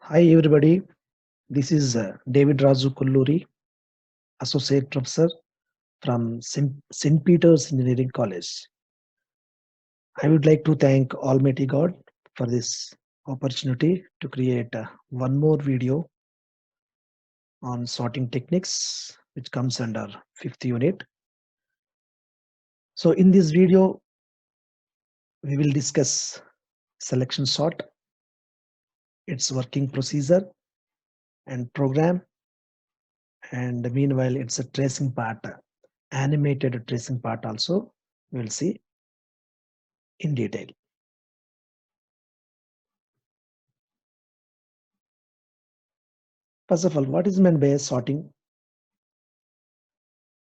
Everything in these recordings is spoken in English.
Hi everybody, this is David Raju Kulluri, Associate Professor from St. Peter's Engineering College. I would like to thank Almighty God for this opportunity to create one more video on sorting techniques, which comes under fifth unit. So in this video, we will discuss selection sort, its working procedure and program, and meanwhile it's a tracing part, animated tracing part also we will see in detail. First of all, what is meant by sorting?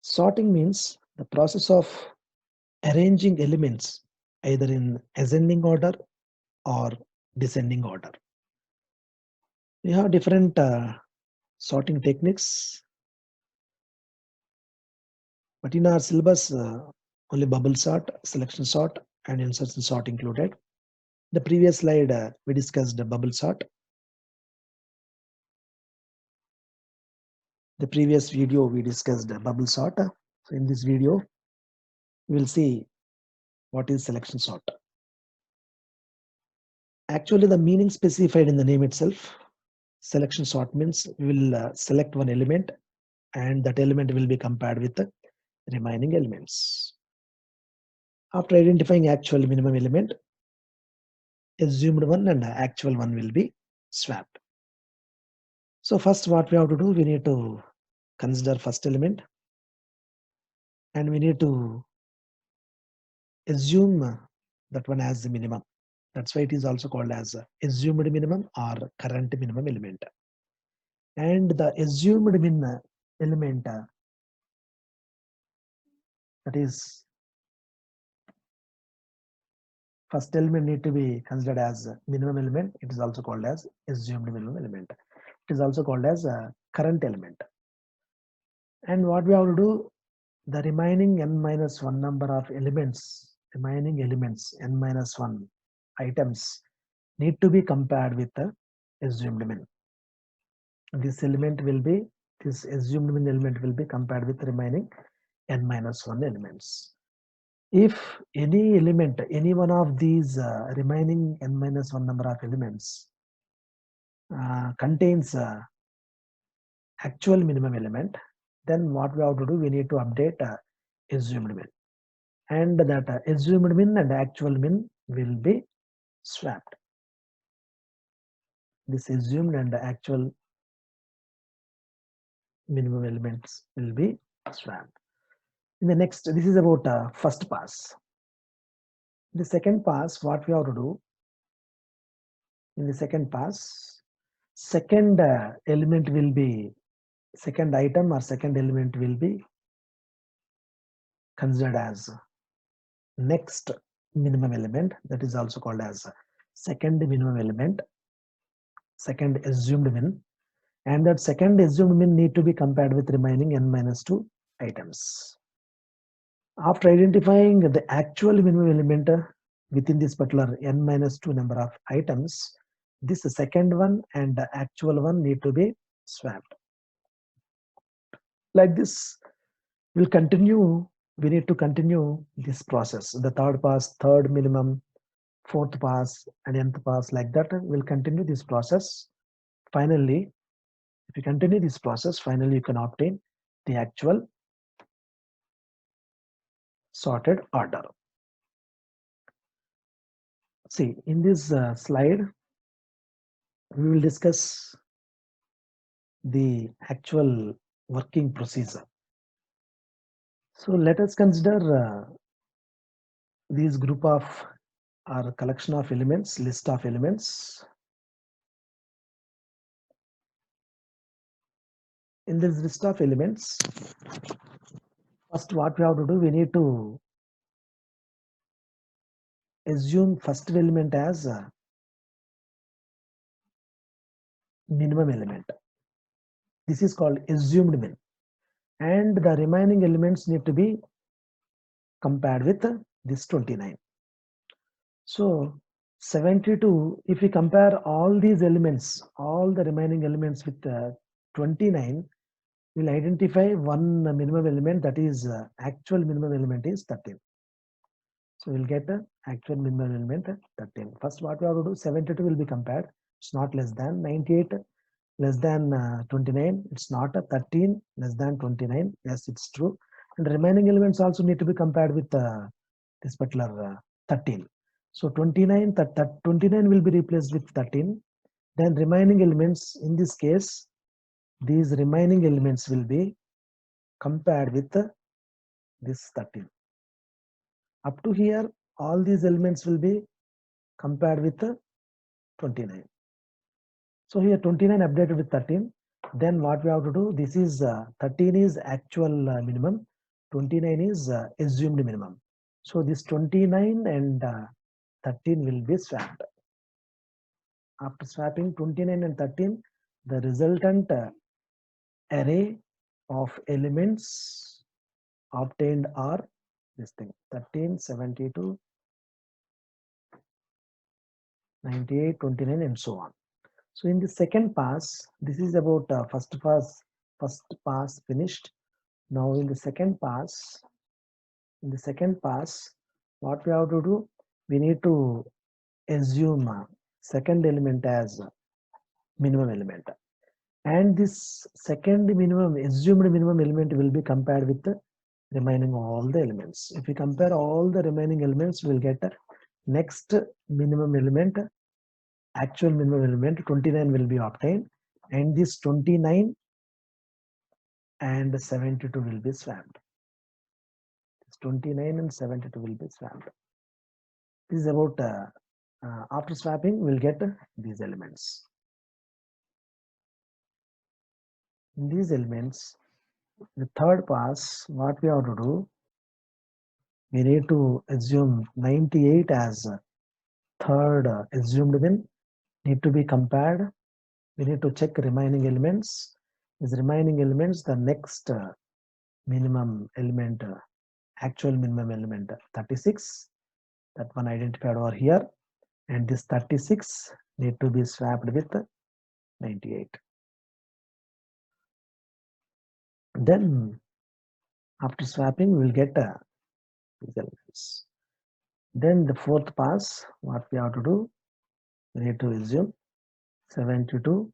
Sorting means the process of arranging elements either in ascending order or descending order. We have different sorting techniques, but in our syllabus, only bubble sort, selection sort, and insertion sort included. The previous slide, we discussed the bubble sort. The previous video, we discussed the bubble sort. So in this video, we will see what is selection sort. Actually, the meaning specified in the name itself. Selection sort means we will select one element and that element will be compared with the remaining elements. After identifying actual minimum element, assumed one and actual one will be swapped. So first what we have to do, we need to consider first element and we need to assume that one as the minimum. That's why it is also called as assumed minimum or current minimum element. And the assumed min element, that is first element, need to be considered as minimum element. It is also called as assumed minimum element. It is also called as a current element. And what we have to do, the remaining n minus 1 number of elements, remaining elements n minus 1 items need to be compared with the assumed min. This element will be, this assumed min element will be compared with remaining n minus 1 elements. If any element, any one of these remaining n minus 1 number of elements contains actual minimum element, then what we have to do, we need to update assumed min. And that assumed min and actual min will be swapped. This assumed and actual minimum elements will be swapped. In the next, this is about first pass. The second pass, what we have to do, in the second pass, second element will be, second item or second element will be considered as next minimum element, that is also called as second minimum element, second assumed min, and that second assumed min need to be compared with remaining n minus 2 items. After identifying the actual minimum element within this particular n minus 2 number of items, this second one and the actual one need to be swapped. Like this, we'll continue. We need to continue this process. The third pass, third minimum, fourth pass, and nth pass, like that. We'll continue this process. Finally, if you continue this process, finally you can obtain the actual sorted order. See, in this slide, we will discuss the actual working procedure. So let us consider these group of or collection of elements, list of elements. In this list of elements, first what we have to do, we need to assume first element as a minimum element. This is called assumed min, and the remaining elements need to be compared with this 29. So 72, if we compare all these elements, all the remaining elements with 29, we'll identify one minimum element, that is actual minimum element is 13. So we'll get the actual minimum element 13. First, what we have to do, 72 will be compared. It's not less than 98, less than 29. It's not a 13 less than 29. Yes, it's true. And the remaining elements also need to be compared with this particular 13. So 29, 29 will be replaced with 13. Then remaining elements, in this case, these remaining elements will be compared with this 13. Up to here, all these elements will be compared with 29. So here 29 updated with 13. Then what we have to do, this is 13 is actual minimum, 29 is assumed minimum. So this 29 and 13 will be swapped. After swapping 29 and 13, the resultant array of elements obtained are this thing, 13, 72, 98, 29 and so on. So in the second pass, this is about first pass finished. Now in the second pass, what we have to do, we need to assume second element as minimum element, and this second minimum assumed minimum element will be compared with the remaining all the elements. If we compare all the remaining elements, we'll get next minimum element, actual minimum element 29 will be obtained, and this 29 and 72 will be swapped. 29 and 72 will be swapped. This is about after swapping, we'll get these elements. In these elements, the third pass, what we have to do, we need to assume 98 as third assumed min, need to be compared. We need to check remaining elements. These remaining elements, the next minimum element, actual minimum element 36, that one identified over here, and this 36 need to be swapped with 98. Then after swapping, we'll get these elements. Then the fourth pass, what we have to do, we need to assume 72,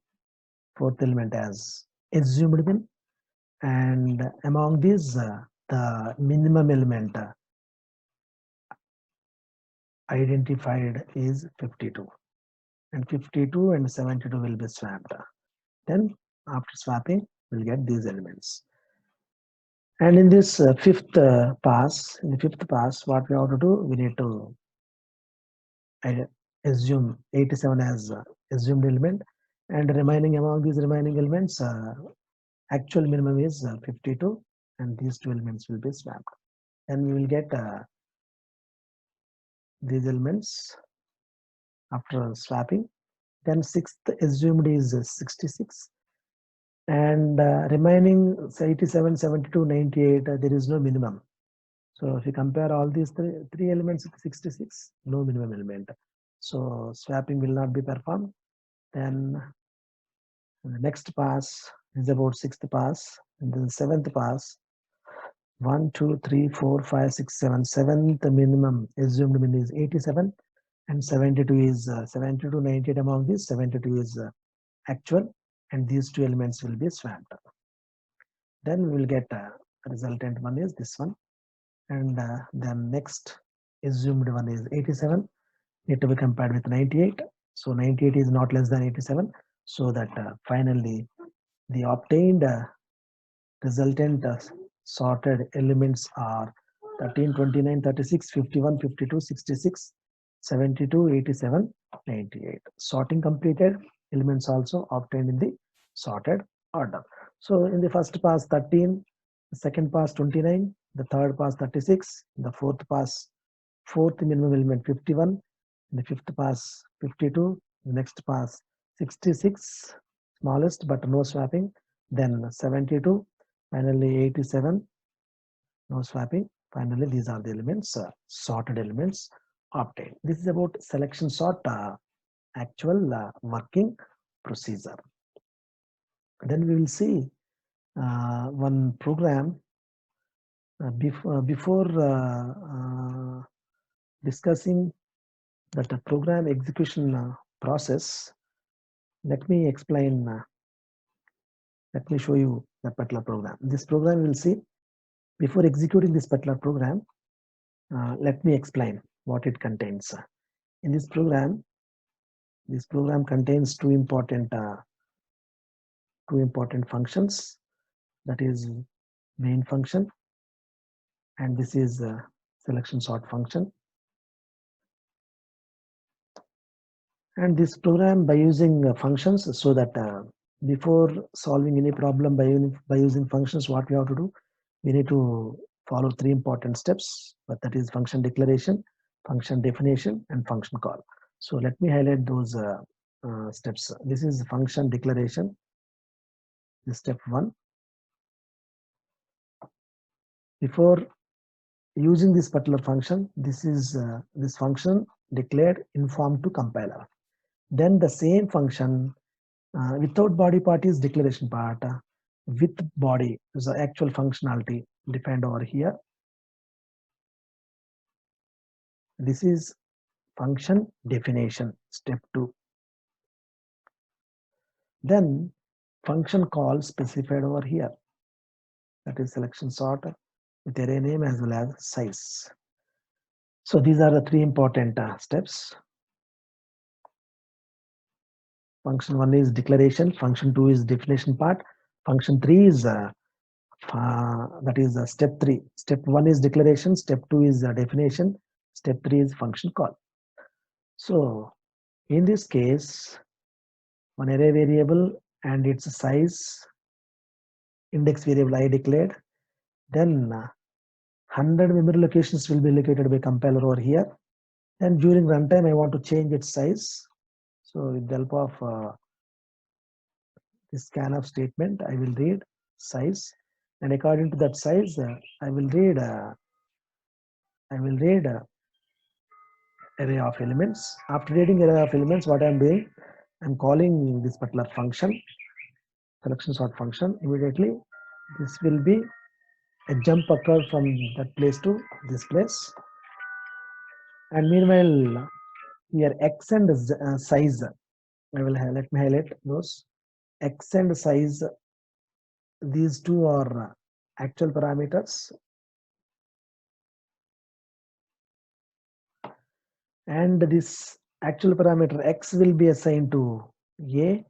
fourth element as assumed min, and among these the minimum element identified is 52, and 52 and 72 will be swapped. Then after swapping, we'll get these elements. And in this fifth pass, what we have to do, we need to assume 87 as assumed element, and remaining among these remaining elements, actual minimum is 52, and these two elements will be swapped. And we will get these elements after swapping. Then sixth assumed is 66, and remaining 87, 72, 98, there is no minimum. So if you compare all these three elements with 66, no minimum element. So swapping will not be performed. Then the next pass is about sixth pass, and then seventh pass, 1, 2, 3, 4, 5, 6, 7. Seventh minimum assumed min is 87, and 72 is 72, 98 among these, 72 is actual, and these two elements will be swapped. Then we will get resultant one is this one, and then next assumed one is 87, need to be compared with 98. So 98 is not less than 87, so that finally the obtained resultant sorted elements are 13, 29, 36, 51, 52, 66, 72, 87, 98. Sorting completed, elements also obtained in the sorted order. So in the first pass 13, the second pass 29, the third pass 36, the fourth pass, fourth minimum element 51, the fifth pass 52, the next pass 66, smallest but no swapping, then 72, finally 87, no swapping. Finally, these are the elements, sorted elements obtained. This is about selection sort actual working procedure. Then we will see one program before discussing that program execution process. Let me explain. Let me show you that particular program. This program will see before executing this particular program. Let me explain what it contains. In this program contains two important functions. That is main function, and this is selection sort function. And this program, by using functions, so that before solving any problem by using functions, what we have to do, we need to follow three important steps, but that is function declaration, function definition, and function call. So let me highlight those steps. This is function declaration. This is step 1. Before using this particular function, this is this function declared inform to compiler. Then the same function without body part is declaration part. With body is the actual functionality defined over here. This is function definition, step 2. Then function call specified over here. That is selection sort with array name as well as size. So these are the three important steps. Function 1 is declaration, function 2 is definition part, function 3 is that is step 3. Step 1 is declaration, step 2 is definition, step 3 is function call. So in this case, one array variable and its size, index variable I declared, then 100 memory locations will be allocated by compiler over here. And during runtime, I want to change its size. So with the help of this scanf statement, I will read size, and according to that size, I will read array of elements. After reading array of elements, what I am doing, I am calling this particular function, selection sort function. Immediately, this will be a jump occur from that place to this place, and meanwhile, here x and size. I will let me highlight those. X and size, these two are actual parameters, and this actual parameter x will be assigned to a,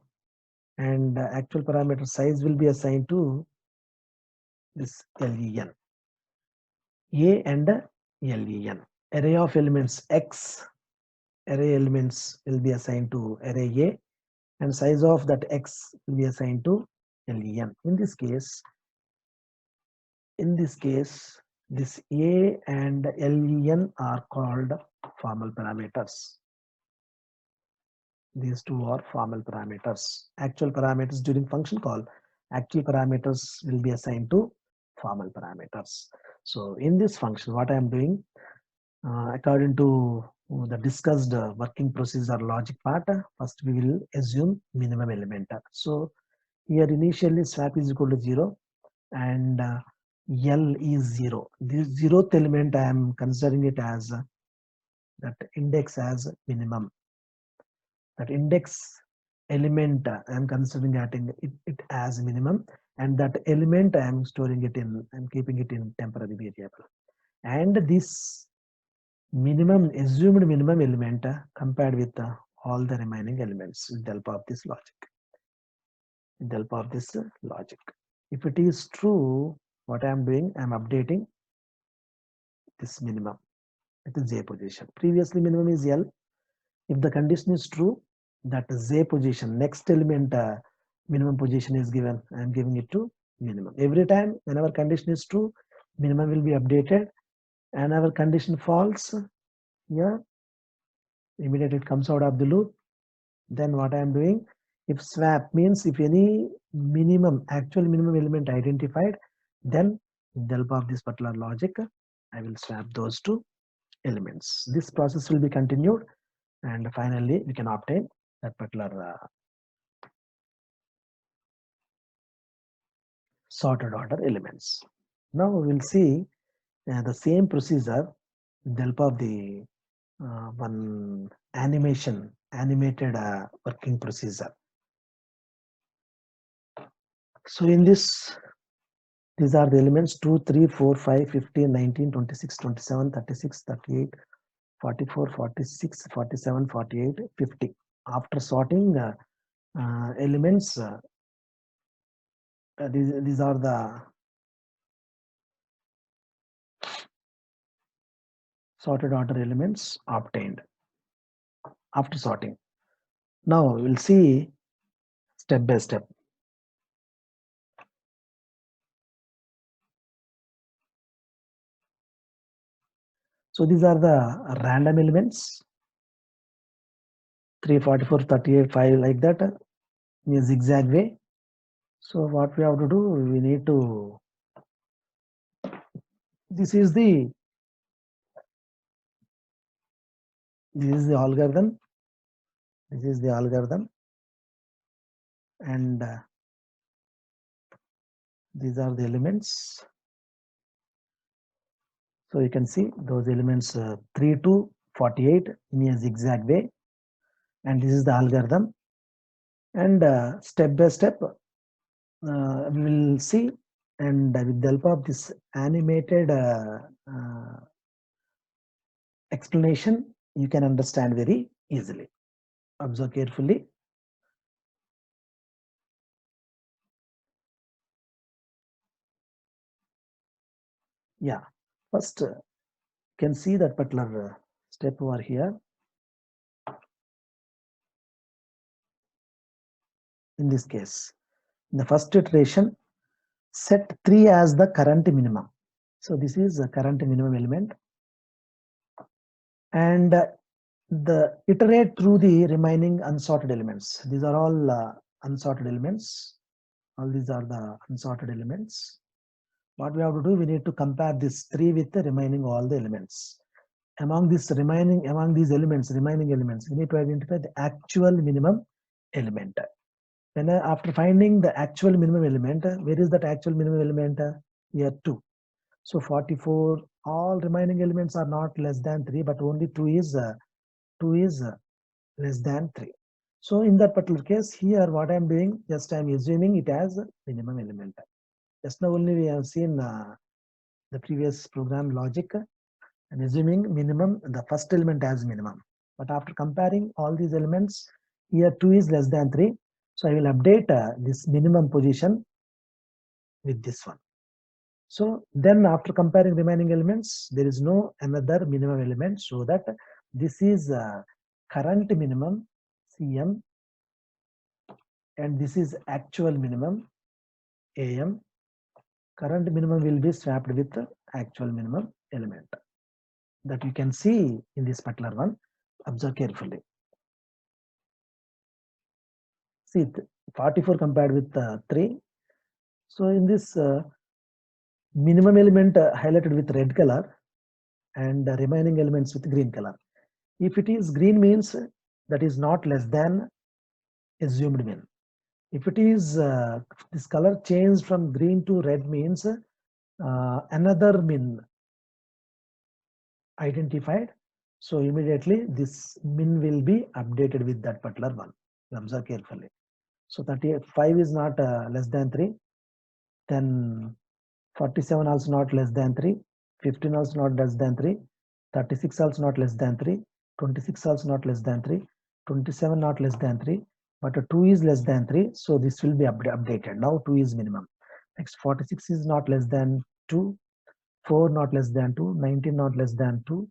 and actual parameter size will be assigned to this len. A and len. Array of elements x, array elements will be assigned to array a, and size of that x will be assigned to len. In this case, this a and len are called formal parameters. These two are formal parameters. Actual parameters during function call, actual parameters will be assigned to formal parameters. So in this function, what I am doing, according to the discussed working procedure logic part, first we will assume minimum element. So here initially swap is equal to 0, and L is 0. This 0th element I am considering it as that index as minimum. That index element I am considering it as minimum, and that element I am storing it in, I am keeping it in temporary variable. And this minimum, assumed minimum element compared with all the remaining elements with the help of this logic. With the help of this logic. If it is true, what I am doing, I am updating this minimum at the j position. Previously minimum is L. If the condition is true, that j position, next element minimum position is given, I am giving it to minimum. Every time whenever condition is true, minimum will be updated, and our condition false, yeah, immediately it comes out of the loop. Then what I am doing, if swap means if any minimum, actual minimum element identified, then with the help of this particular logic, I will swap those two. elements. This process will be continued, and finally we can obtain that particular sorted order elements. Now we will see the same procedure with the help of the one animated working procedure. So in this, these are the elements 2, 3, 4, 5, 15, 19, 26, 27, 36, 38, 44, 46, 47, 48, 50. After sorting elements, these are the sorted order elements obtained after sorting. Now we'll see step by step. So these are the random elements 3, 44, 38, 5 like that in a zigzag way. So what we have to do, we need to, this is the algorithm. This is the algorithm, and these are the elements. So you can see those elements 3 to 48 in a zigzag way, and this is the algorithm. And step by step, we will see, and with the help of this animated explanation, you can understand very easily. Observe carefully. Yeah, first can see that particular step over here. In this case, in the first iteration, set 3 as the current minimum. So this is the current minimum element, and the iterate through the remaining unsorted elements. These are all unsorted elements. All these are the unsorted elements. What we have to do, we need to compare this 3 with the remaining all the elements. Among these remaining elements, we need to identify the actual minimum element. When after finding the actual minimum element, where is that actual minimum element? Here 2. So 44, all remaining elements are not less than 3, but only 2 is less than 3. So in that particular case, here what I am doing, just I am assuming it as minimum element. Just now only we have seen the previous program logic. I'm assuming minimum, the first element as minimum. But after comparing all these elements, here 2 is less than 3. So I will update this minimum position with this one. So then after comparing remaining elements, there is no another minimum element, so that this is current minimum CM, and this is actual minimum AM. Current minimum will be swapped with actual minimum element. That you can see in this particular one. Observe carefully. See 44 compared with 3. So in this minimum element highlighted with red color, and the remaining elements with green color. If it is green, means that is not less than assumed min. If it is this color changed from green to red, means another min identified. So immediately this min will be updated with that particular one. Observe carefully. So 35 is not less than 3. Then 47 also not less than 3. 15 also not less than 3. 36 also not less than 3. 26 also not less than 3. 27 not less than 3. But 2 is less than 3. So this will be updated. Now 2 is minimum. Next 46 is not less than 2. 4 not less than 2. 19 not less than 2.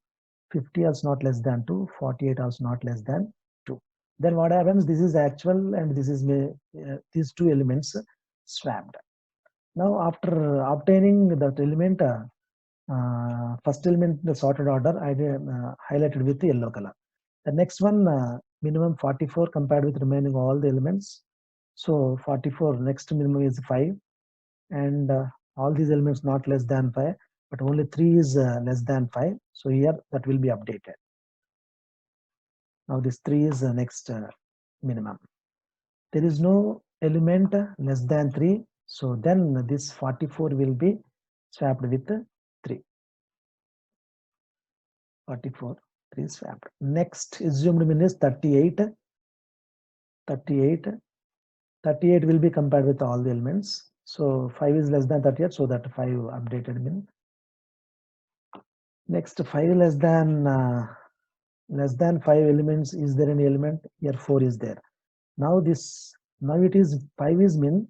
50 also not less than 2. 48 also not less than 2. Then what happens? This is actual, and this is these two elements swapped. Now after obtaining that element, first element the sorted order, I highlighted with the yellow color. The next one, minimum 44 compared with remaining all the elements. So 44, next minimum is 5, and all these elements not less than 5. but only 3 is less than 5. So here that will be updated. Now this 3 is the next minimum. There is no element less than 3. So then this 44 will be swapped with 3. 44, 3 swapped. Next assumed min is 38. 38. 38 will be compared with all the elements. So 5 is less than 38, so that 5 updated min. Next 5 less than 5 elements. Is there any element? Here 4 is there. Now it is 5 is min.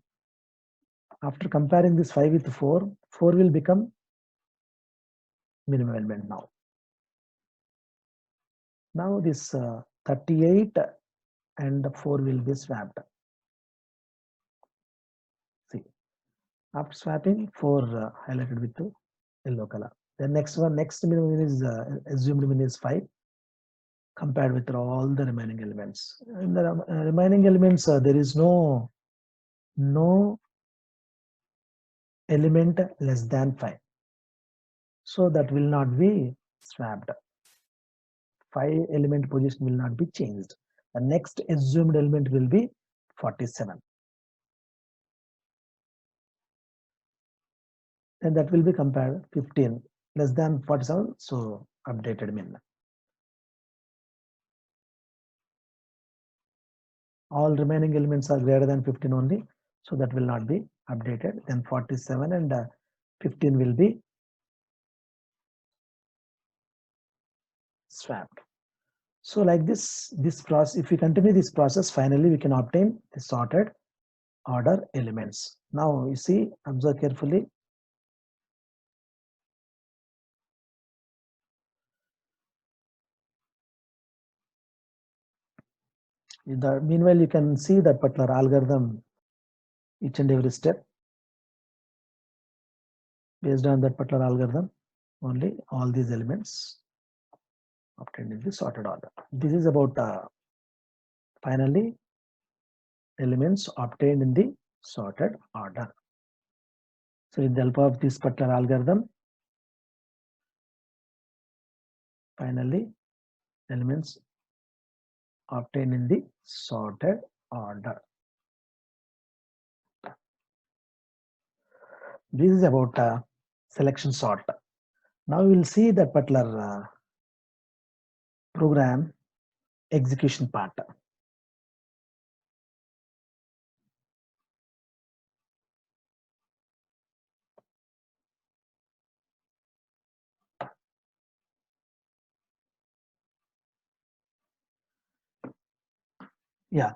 After comparing this 5 with 4, 4 will become minimum element now. Now this 38 and 4 will be swapped. See, after swapping 4 highlighted with the yellow color. The next minimum is assumed min is 5 compared with all the remaining elements. In the remaining elements, there is no element less than 5. So that will not be swapped. 5 element position will not be changed. The next assumed element will be 47. And that will be compared 15 less than 47. So updated min. All remaining elements are greater than 15 only. So that will not be updated. Then 47 and 15 will be swapped. So like this process, if we continue this process, finally we can obtain the sorted order elements. Now you see, observe carefully. Meanwhile, you can see that particular algorithm, each and every step. Based on that particular algorithm, only all these elements obtained in the sorted order. This is about finally elements obtained in the sorted order. So with the help of this particular algorithm, finally elements obtained in the sorted order. This is about selection sort. Now we will see that particular program execution part. Yeah.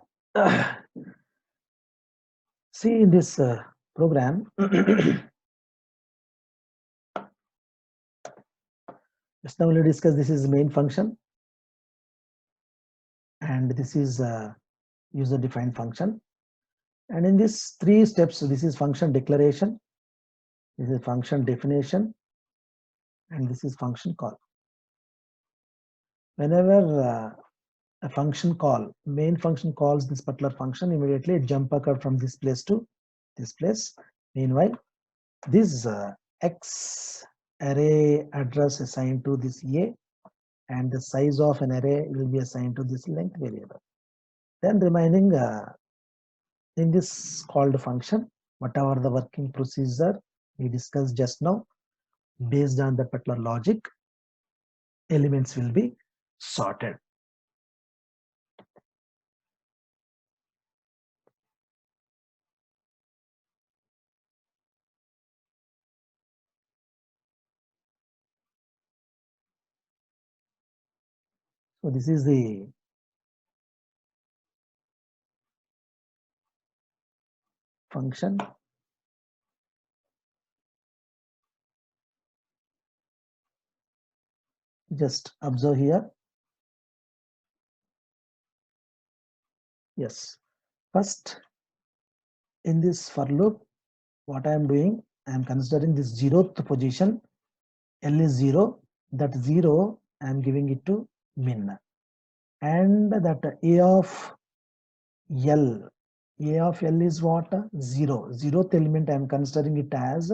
See in this program, just now we discussed this is main function and this is user defined function. And in these 3 steps, this is function declaration, this is function definition, and this is function call. Whenever a function call, main function calls this particular function, immediately jump occur from this place to this place. Meanwhile, this X array address assigned to this A and the size of an array will be assigned to this length variable. Then remaining in this called function, whatever the working procedure we discussed just now, based on that particular logic, elements will be sorted. So this is the function. Just observe here. Yes. First, in this for loop, what I am doing, I am considering this 0th position. L is 0. That 0, I am giving it to min. And that A of L. A of L is what? 0. 0th element I am considering it as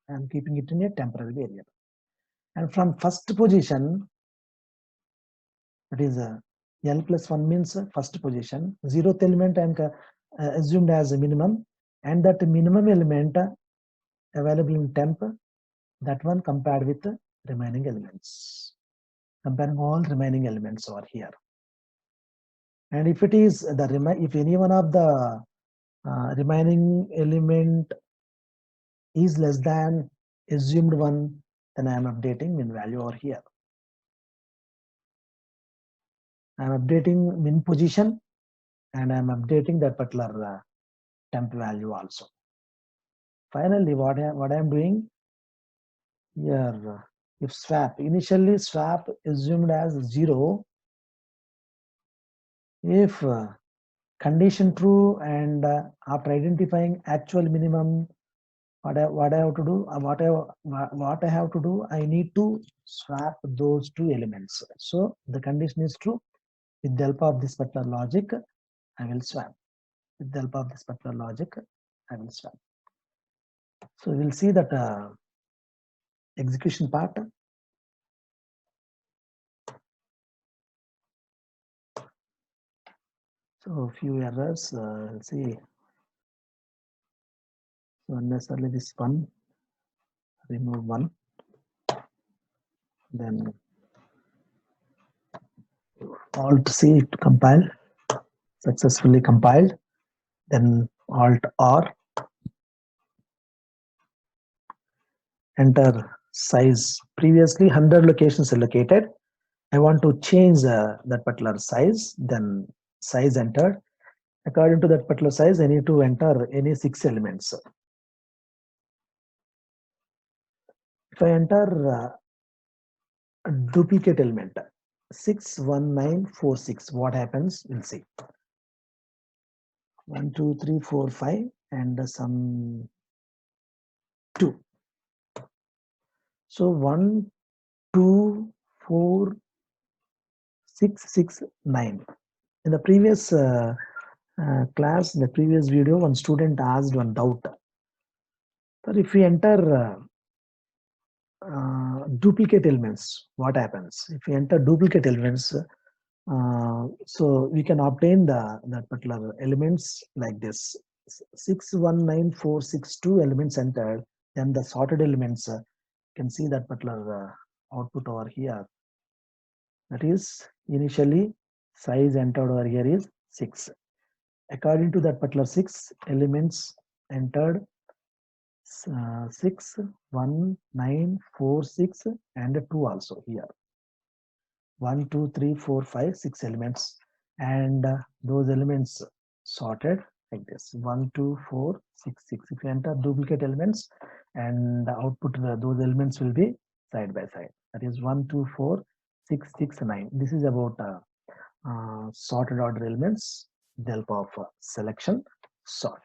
I am keeping it in a temporary variable. And from first position, that is L plus 1 means first position. 0th element I am assumed as a minimum, and that minimum element available in temp, that one compared with the remaining elements. Comparing all remaining elements over here. And if it is if any one of the remaining element is less than assumed one, then I am updating min value over here. I am updating min position, and I am updating that particular temp value also. Finally, what I am doing here, if swap, initially swap assumed as 0, if condition true, and after identifying actual minimum, what I have to do, what I have to do, I need to swap those two elements. So the condition is true. With the help of this particular logic, I will swap. With the help of this particular logic, I will swap. So we will see that execution part. So a few errors. Let's see. So unnecessarily this one, remove one, then Alt C to compile, successfully compiled, then Alt R, enter size. Previously 100 locations allocated. I want to change that particular size, then size entered. According to that particular size, I need to enter any 6 elements. If I enter a duplicate element 61946, what happens? We'll see. 1 2 3 4 5 and some 2. So 1 2 4 6 6 9. In the previous class, in the previous video, one student asked one doubt. But if we enter duplicate elements, what happens? If we enter duplicate elements, so we can obtain that particular elements like this. 619462 elements entered, then the sorted elements, can see that particular output over here. That is initially size entered over here is 6. According to that particular 6 elements entered, 6 1 9 4 6 and 2 also here. 1 2 3 4 5 6 elements, and those elements sorted like this: 1 2 4 6 6. If you enter duplicate elements, and output those elements will be side by side. That is 1 2 4 6 6 9. This is about sorted order elements with the help of selection sort.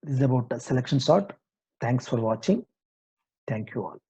This is about selection sort. Thanks for watching. Thank you all.